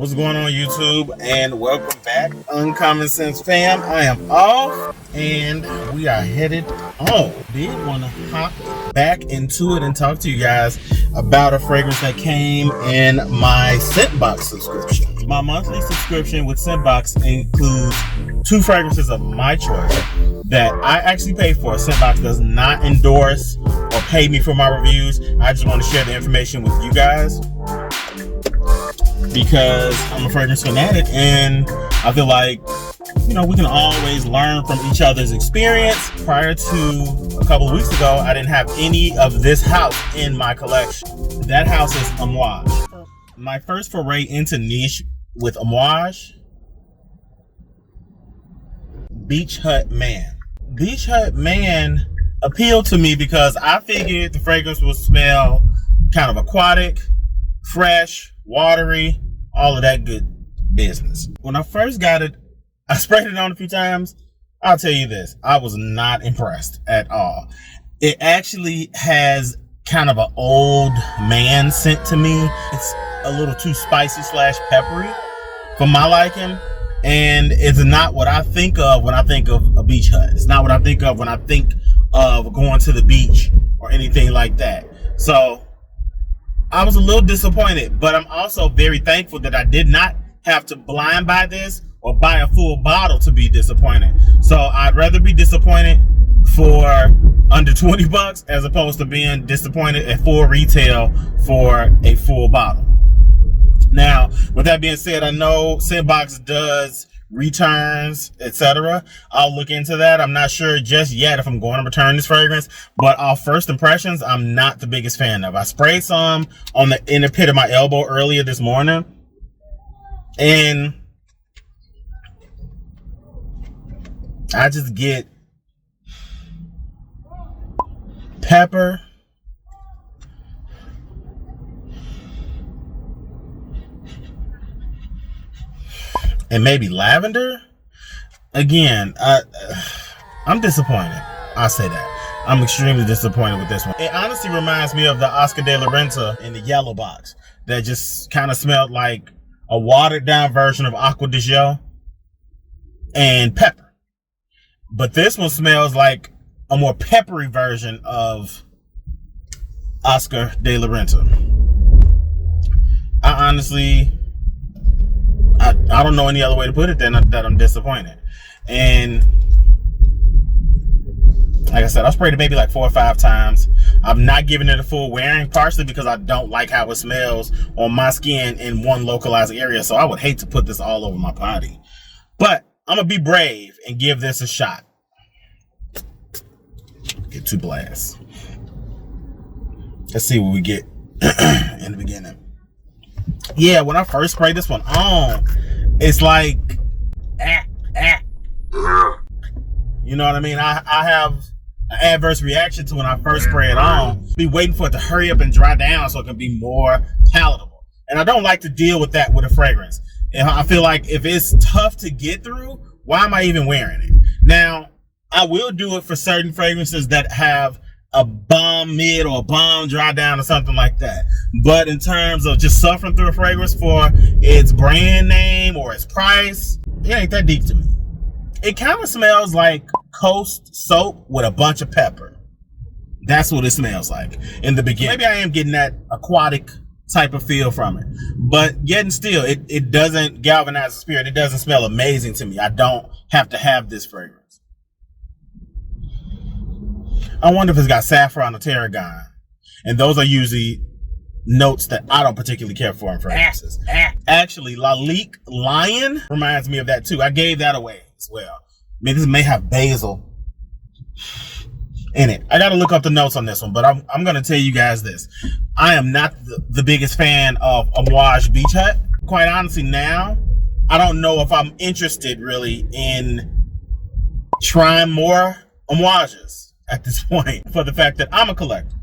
What's going on, YouTube? And welcome back, Uncommon Sense fam. I am off and we are headed home. Did want to hop back into it and talk to you guys about a fragrance that came in my ScentBox subscription. My monthly subscription with ScentBox includes 2 fragrances of my choice that I actually pay for. ScentBox does not endorse or pay me for my reviews. I just want to share the information with you guys, because I'm a fragrance fanatic and I feel like, you know, we can always learn from each other's experience. Prior to a couple of weeks ago, I didn't have any of this house in my collection. That house is Amouage. My first foray into niche with Amouage, Beach Hut Man. Beach Hut Man appealed to me because I figured the fragrance would smell kind of aquatic, fresh, watery, all of that good business. When I first got it, I sprayed it on a few times. I'll tell you this, I was not impressed at all. It actually has kind of an old man scent to me. It's a little too spicy / peppery for my liking. And it's not what I think of when I think of a beach hut. It's not what I think of when I think of going to the beach or anything like that. So I was a little disappointed, but I'm also very thankful that I did not have to blind buy this or buy a full bottle to be disappointed. So I'd rather be disappointed for under 20 bucks as opposed to being disappointed at full retail for a full bottle. Now, with that being said, I know ScentBox does returns, etc. I'll look into that. I'm not sure just yet if I'm going to return this fragrance, but off first impressions, I'm not the biggest fan of. I sprayed some on the inner pit of my elbow earlier this morning, and I just get pepper, and maybe lavender. Again, I'm disappointed. I'll say that. I'm extremely disappointed with this one. It honestly reminds me of the Oscar de la Renta in the yellow box that just kind of smelled like a watered down version of Aqua de Gio and pepper. But this one smells like a more peppery version of Oscar de la Renta. I honestly, I don't know any other way to put it than that I'm disappointed. And like I said, I sprayed it maybe like 4 or 5 times. I'm not giving it a full wearing, partially because I don't like how it smells on my skin in one localized area. So I would hate to put this all over my body. But I'm going to be brave and give this a shot. Get 2 blasts. Let's see what we get in the beginning. Yeah, when I first sprayed this one on, it's like, you know what I mean? I have an adverse reaction to when I first spray it on. Be waiting for it to hurry up and dry down so it can be more palatable. And I don't like to deal with that with a fragrance. And I feel like if it's tough to get through, why am I even wearing it? Now, I will do it for certain fragrances that have a bomb mid or a bomb dry down or something like that. But in terms of just suffering through a fragrance for its brand name or its price, it ain't that deep to me. It kind of smells like Coast soap with a bunch of pepper. That's what it smells like in the beginning. Maybe I am getting that aquatic type of feel from it, but yet and still, it doesn't galvanize the spirit. It doesn't smell amazing to me. I don't have to have this fragrance. I wonder if it's got saffron or tarragon, and those are usually notes that I don't particularly care for in fragrances. Actually, Lalique Lion reminds me of that too. I gave that away as well. I mean, this may have basil in it. I got to look up the notes on this one, but I'm going to tell you guys this. I am not the biggest fan of Amouage Beach Hut. Quite honestly, now, I don't know if I'm interested really in trying more Amouages at this point, for the fact that I'm a collector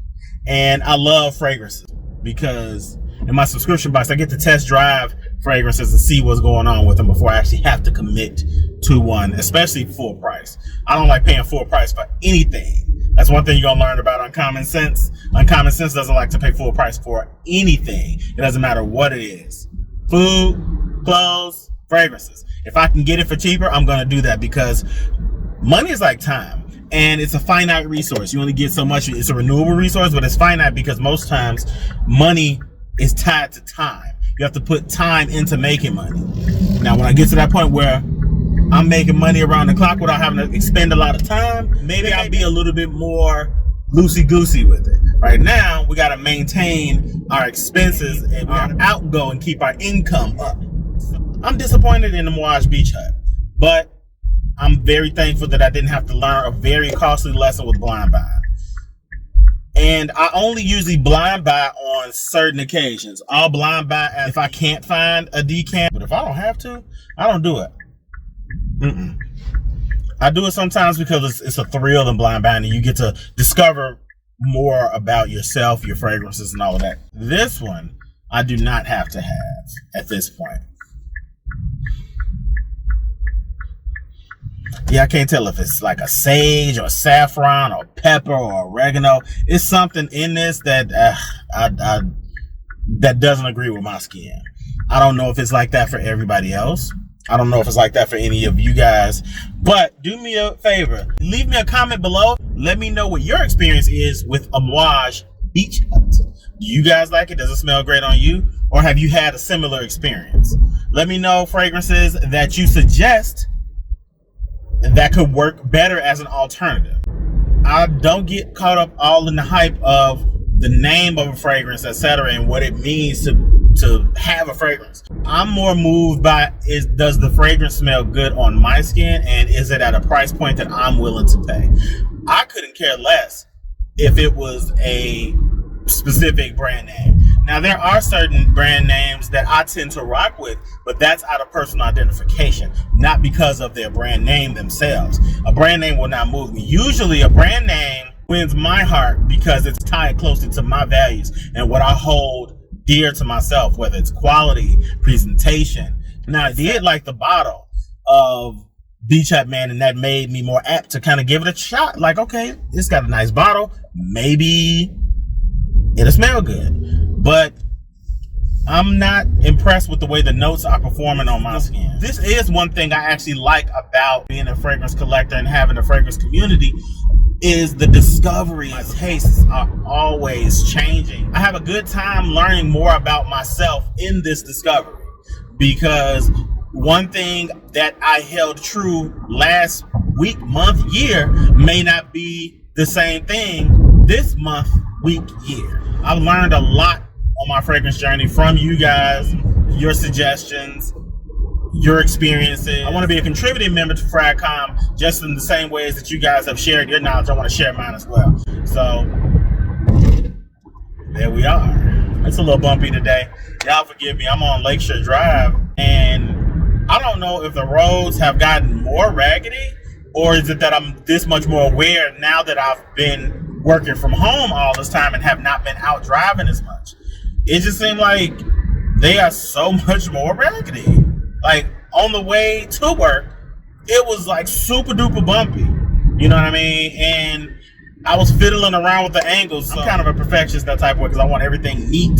and I love fragrances, because in my subscription box, I get to test drive fragrances and see what's going on with them before I actually have to commit to one, especially full price. I don't like paying full price for anything. That's one thing you're gonna learn about Uncommon Sense. Uncommon Sense doesn't like to pay full price for anything. It doesn't matter what it is. Food, clothes, fragrances. If I can get it for cheaper, I'm gonna do that, because money is like time. And it's a finite resource. You only get so much. It's a renewable resource, but it's finite because most times money is tied to time. You have to put time into making money. Now, when I get to that point where I'm making money around the clock without having to expend a lot of time, maybe I'll be a little bit more loosey-goosey with it. Right now, we got to maintain our expenses and our outgo and keep our income up. I'm disappointed in the Amouage Beach Hut, but I'm very thankful that I didn't have to learn a very costly lesson with blind buying. And I only usually blind buy on certain occasions. I'll blind buy if I can't find a decant, but if I don't have to, I don't do it. I do it sometimes because it's a thrill in blind buying, and you get to discover more about yourself, your fragrances, and all of that. This one, I do not have to have at this point. Yeah, I can't tell if it's like a sage or saffron or pepper or oregano. It's something in this that that doesn't agree with my skin. I don't know if it's like that for everybody else. I don't know if it's like that for any of you guys. But do me a favor. Leave me a comment below. Let me know what your experience is with Amouage Beach Hut. Do you guys like it? Does it smell great on you? Or have you had a similar experience? Let me know fragrances that you suggest that could work better as an alternative. I don't get caught up all in the hype of the name of a fragrance, etc., and what it means to have a fragrance. I'm more moved by, does the fragrance smell good on my skin, and is it at a price point that I'm willing to pay? I couldn't care less if it was a specific brand name. Now, there are certain brand names that I tend to rock with, but that's out of personal identification, not because of their brand name themselves. A brand name will not move me. Usually a brand name wins my heart because it's tied closely to my values and what I hold dear to myself, whether it's quality, presentation. Now, I did like the bottle of Beach Hut, man, and that made me more apt to kind of give it a shot. Like, okay, it's got a nice bottle. Maybe it'll smell good. But I'm not impressed with the way the notes are performing on my skin. This is one thing I actually like about being a fragrance collector and having a fragrance community, is the discovery. My tastes are always changing. I have a good time learning more about myself in this discovery, because one thing that I held true last week, month, year may not be the same thing this month, week, year. I've learned a lot on my fragrance journey from you guys, your suggestions, your experiences. I want to be a contributing member to Fragcomm, just in the same ways that you guys have shared your knowledge. I want to share mine as well. So there we are. It's a little bumpy today. Y'all forgive me. I'm on Lakeshore Drive, and I don't know if the roads have gotten more raggedy, or is it that I'm this much more aware now that I've been working from home all this time and have not been out driving as much. It just seemed like they are so much more raggedy. Like, on the way to work, it was like super duper bumpy. You know what I mean? And I was fiddling around with the angles. So I'm kind of a perfectionist that type of way, because I want everything neat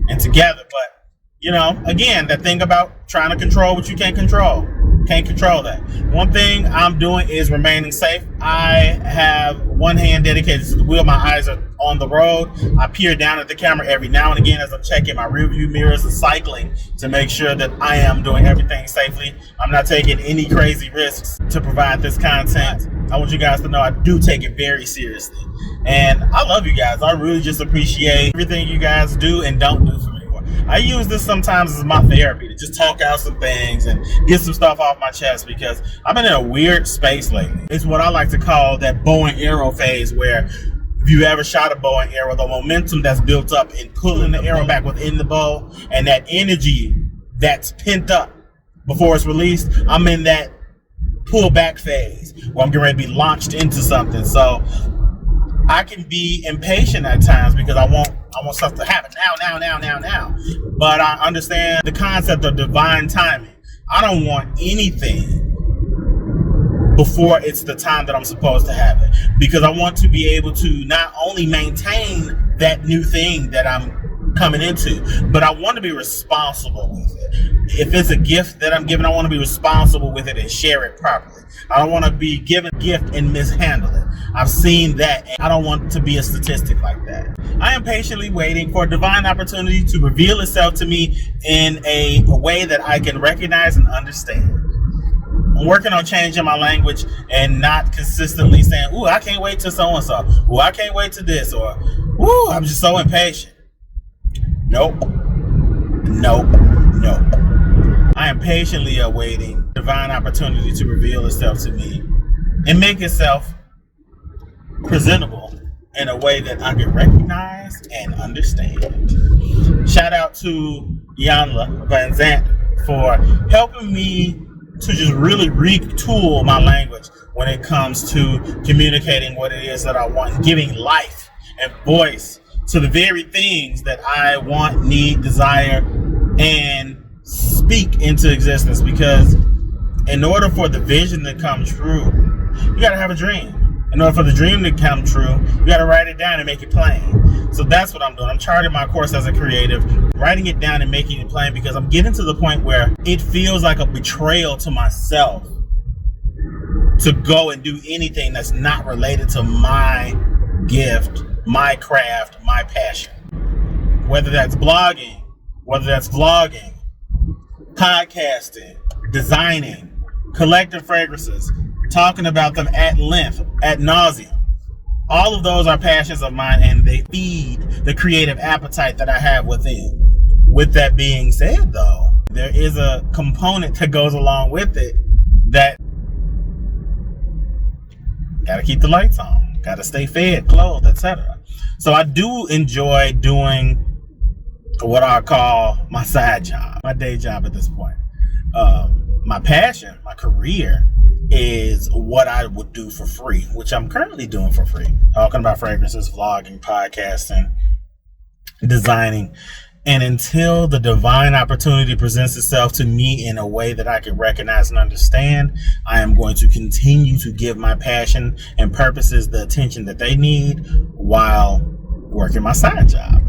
and together. But, you know, again, that thing about trying to control what you can't control. Can't control that. One thing I'm doing is remaining safe. I have one hand dedicated to the wheel. My eyes are on the road. I peer down at the camera every now and again as I'm checking my rearview mirrors and cycling to make sure that I am doing everything safely. I'm not taking any crazy risks to provide this content. I want you guys to know I do take it very seriously. And I love you guys. I really just appreciate everything you guys do and don't do for me. I use this sometimes as my therapy, to just talk out some things and get some stuff off my chest, because I've been in a weird space lately. It's what I like to call that bow and arrow phase, where if you ever shot a bow and arrow, the momentum that's built up in pulling the arrow back within the bow, and that energy that's pent up before it's released, I'm in that pull back phase where I'm getting ready to be launched into something. So I can be impatient at times because I want stuff to happen now. But I understand the concept of divine timing. I don't want anything before it's the time that I'm supposed to have it, because I want to be able to not only maintain that new thing that I'm coming into, but I want to be responsible with it. If it's a gift that I'm giving, I want to be responsible with it and share it properly. I don't want to be given a gift and mishandle it. I've seen that, and I don't want to be a statistic like that. I am patiently waiting for a divine opportunity to reveal itself to me in a way that I can recognize and understand. I'm working on changing my language and not consistently saying, ooh, I can't wait to so-and-so. Ooh, I can't wait to this. Or, ooh, I'm just so impatient. Nope. I am patiently awaiting divine opportunity to reveal itself to me and make itself presentable in a way that I can recognize and understand. Shout out to Yanla Van Zant for helping me to just really retool my language when it comes to communicating what it is that I want, giving life and voice to the very things that I want, need, desire, and speak into existence. Because in order for the vision to come true, you got to have a dream. In order for the dream to come true, you got to write it down and make it plain. So that's what I'm doing. I'm charting my course as a creative, writing it down and making it plain, because I'm getting to the point where it feels like a betrayal to myself to go and do anything that's not related to my gift, my craft, my passion. Whether that's blogging, whether that's vlogging, podcasting, designing, collecting fragrances, talking about them at length, ad nauseum. All of those are passions of mine, and they feed the creative appetite that I have within. With that being said, though, there is a component that goes along with it that gotta keep the lights on, gotta stay fed, clothed, etc. So I do enjoy doing what I call my side job, my day job at this point. My passion, my career, is what I would do for free, which I'm currently doing for free. Talking about fragrances, vlogging, podcasting, designing. And until the divine opportunity presents itself to me in a way that I can recognize and understand, I am going to continue to give my passion and purposes the attention that they need while working my side job.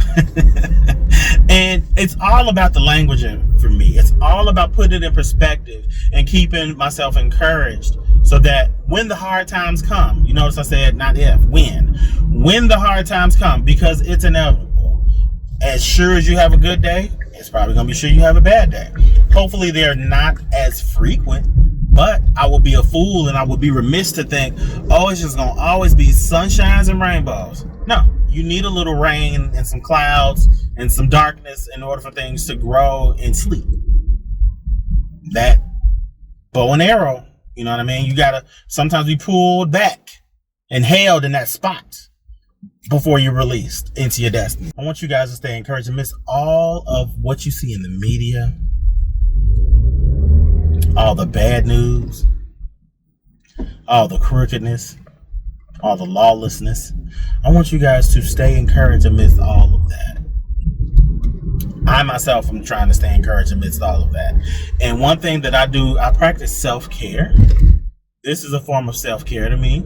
And it's all about the language for me. It's all about putting it in perspective and keeping myself encouraged so that when the hard times come, you notice I said not if, when the hard times come, because it's inevitable. As sure as you have a good day, it's probably going to be sure you have a bad day. Hopefully they're not as frequent, but I will be a fool and I would be remiss to think, oh, it's just going to always be sunshines and rainbows. No, you need a little rain and some clouds and some darkness in order for things to grow and sleep. That bow and arrow, you know what I mean? You got to sometimes be pulled back and held in that spot before you're released into your destiny. I want you guys to stay encouraged amidst all of what you see in the media, all the bad news, all the crookedness, all the lawlessness. I want you guys to stay encouraged amidst all of that. I myself am trying to stay encouraged amidst all of that. And one thing that I do, I practice self-care. This is a form of self-care to me.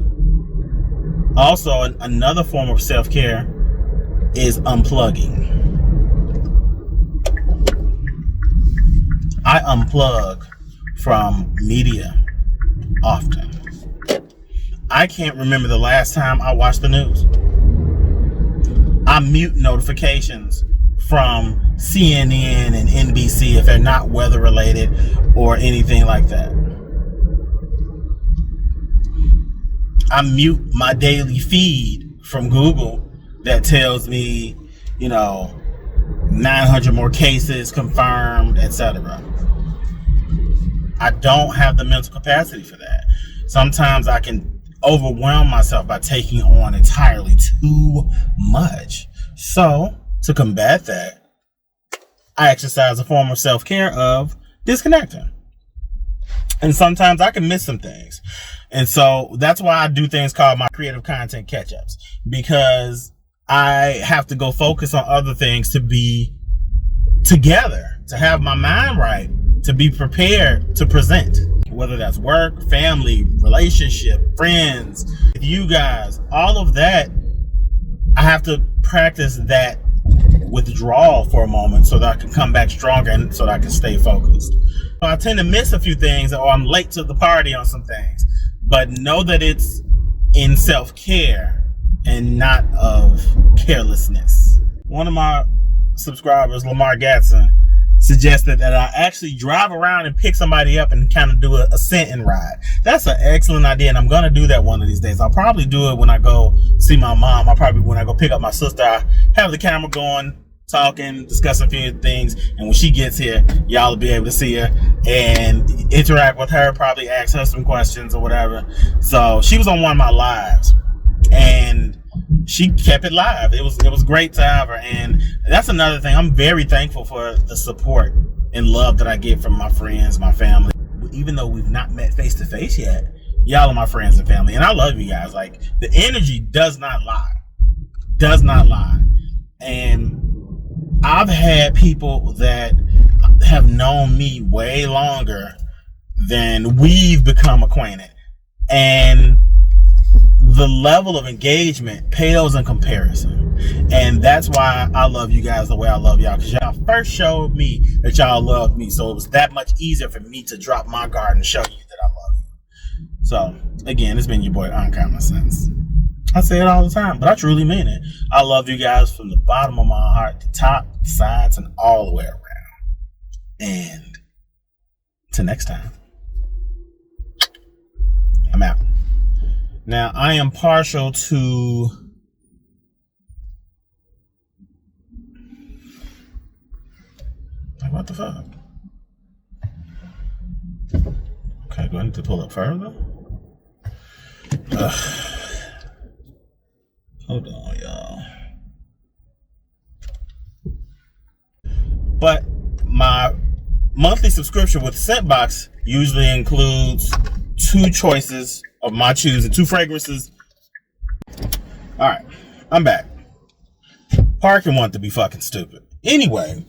Also, another form of self-care is unplugging. I unplug from media often. I can't remember the last time I watched the news. I mute notifications from CNN and NBC if they're not weather related or anything like that. I mute my daily feed from Google that tells me, 900 more cases confirmed, etc. I don't have the mental capacity for that. Sometimes I can overwhelm myself by taking on entirely too much. So, to combat that, I exercise a form of self-care of disconnecting. And sometimes I can miss some things. And so that's why I do things called my creative content catch-ups, because I have to go focus on other things to be together, to have my mind right, to be prepared to present, whether that's work, family, relationship, friends, you guys, all of that. I have to practice that withdraw for a moment so that I can come back stronger and so that I can stay focused. I tend to miss a few things, or I'm late to the party on some things, but know that it's in self-care and not of carelessness. One of my subscribers, Lemar Gatson, suggested that I actually drive around and pick somebody up and kind of do a scent and ride. That's an excellent idea, and I'm going to do that one of these days. I'll probably do it when I go see my mom. When I go pick up my sister, I have the camera going, talking, discussing a few things, and when she gets here, y'all will be able to see her and interact with her, probably ask her some questions or whatever. So she was on one of my lives, and she kept it live. It was great to have her, and that's another thing. I'm very thankful for the support and love that I get from my friends, my family. Even though we've not met face to face yet, y'all are my friends and family, and I love you guys. Like, the energy does not lie, and I've had people that have known me way longer than we've become acquainted, and the level of engagement pales in comparison. And that's why I love you guys the way I love y'all, because y'all first showed me that y'all loved me, so it was that much easier for me to drop my guard and show you that I love you. So again, it's been your boy Uncommon Sense. I say it all the time, but I truly mean it. I love you guys from the bottom of my heart, the top, the sides, and all the way around. And till next time, I'm out. Now, I am partial to what the fuck? Okay, do I need to pull up further? Hold on, y'all. But my monthly subscription with ScentBox usually includes 2 choices of my choosing, 2 fragrances. All right, I'm back. Parking wanted to be fucking stupid. Anyway,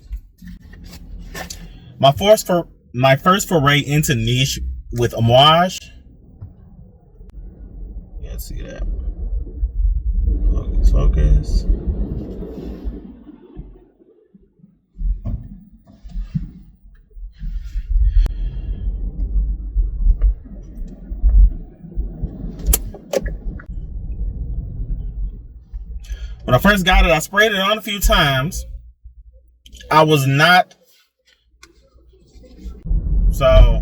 my first foray into niche with Amouage. Yeah, see that. Focus. When I first got it, I sprayed it on a few times. I was not so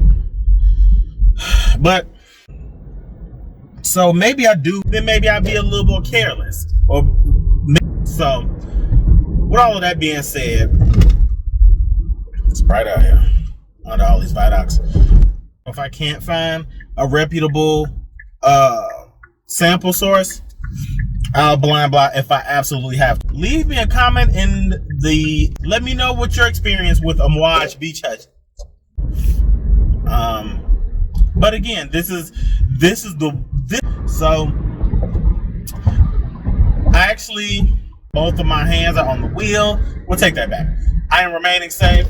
maybe I do, then maybe I'd be a little more careless. So with all of that being said, it's bright out here under all these viaducts. If I can't find a reputable sample source, I'll blind buy if I absolutely have to. Leave me a comment let me know what your experience with Amouage Beach Hut. But again, so actually both of my hands are on the wheel. We'll take that back. I am remaining safe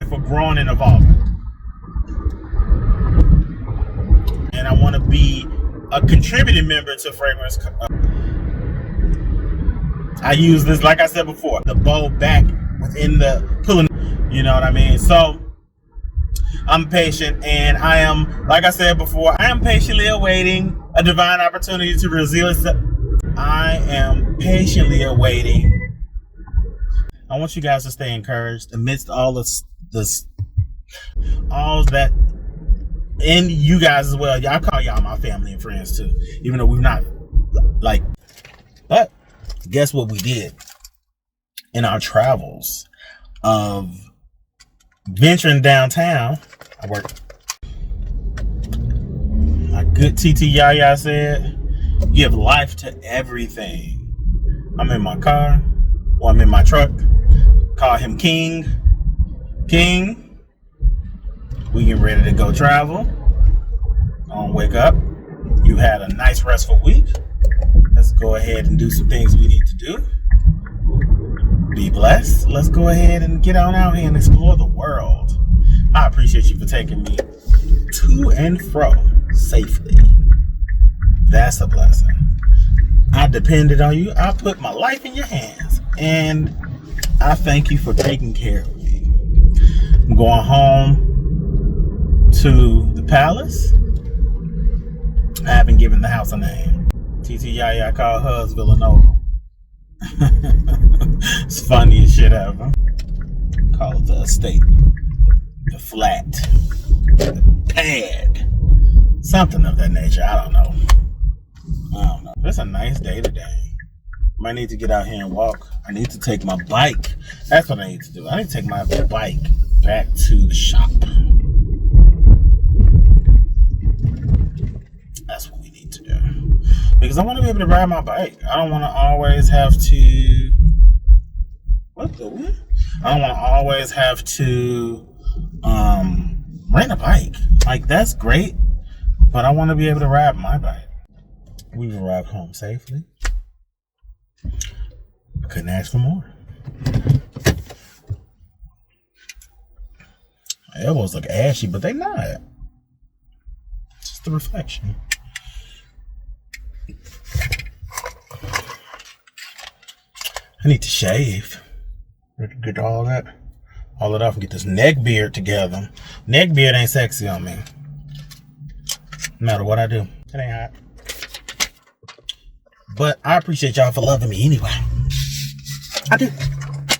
for growing and evolving. And I want to be a contributing member to Fragrance. I use this, like I said before, the bow back within the pulling, you know what I mean? So I'm patient, and I am, like I said before, I am patiently awaiting a divine opportunity to reveal itself. I am patiently awaiting. I want you guys to stay encouraged amidst all this all that, and you guys as well. I call y'all my family and friends too, even though we've not but guess what we did in our travels of venturing downtown. I worked. My good TT Yaya said, give life to everything. I'm in my car, or I'm in my truck. Call him King. King, we getting ready to go travel. Wake up. You had a nice restful week. Let's go ahead and do some things we need to do. Be blessed. Let's go ahead and get on out here and explore the world. I appreciate you for taking me to and fro safely. That's a blessing. I depended on you. I put my life in your hands, and I thank you for taking care of me. I'm going home to the palace. I haven't given the house a name. TT Yaya called hers Villanova. It's funny as shit ever. Call it the estate, the flat, the pad, something of that nature. I don't know. It's a nice day today. Might need to get out here and walk. I need to take my bike. That's what I need to do. I need to take my bike back to the shop. That's what we need to do. Because I want to be able to ride my bike. I don't want to always have to... What the what? I don't want to always have to rent a bike. Like, that's great. But I want to be able to ride my bike. We arrived home safely. I couldn't ask for more. My elbows look ashy, but they not. It's just the reflection. I need to shave. Get all that off and get this neck beard together. Neck beard ain't sexy on me. No matter what I do. It ain't hot. But I appreciate y'all for loving me anyway. I do. I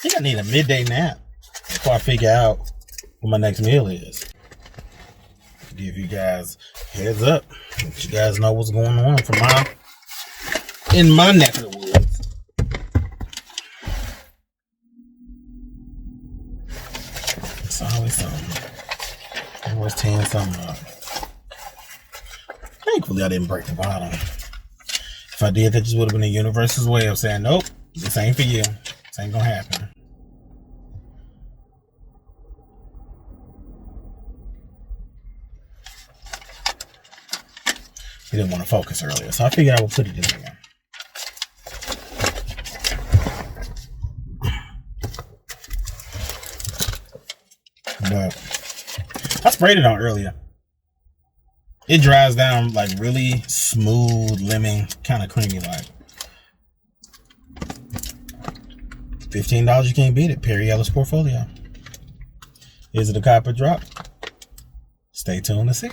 think I need a midday nap before I figure out what my next meal is. Give you guys heads up. Let you guys know what's going on in my neck of the woods. It's always something. Always tearing something up. Thankfully I didn't break the bottom. If I did, that just would have been the universe's way of saying, nope, this ain't for you. This ain't gonna happen. He didn't want to focus earlier, so I figured I would put it in there. But I sprayed it on earlier. It dries down like really smooth, lemon, kind of creamy like. $15, you can't beat it. Perry Ellis Portfolio. Is it a copper drop? Stay tuned to see.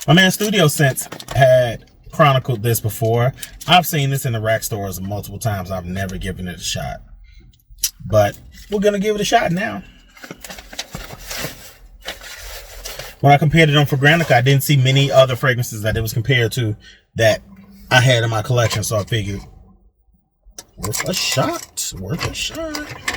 My man Studio Scentz had chronicled this before. I've seen this in the rack stores multiple times. I've never given it a shot. But we're going to give it a shot now. When I compared it on Fragrantica, I didn't see many other fragrances that it was compared to that I had in my collection. So I figured, worth a shot. Worth a shot.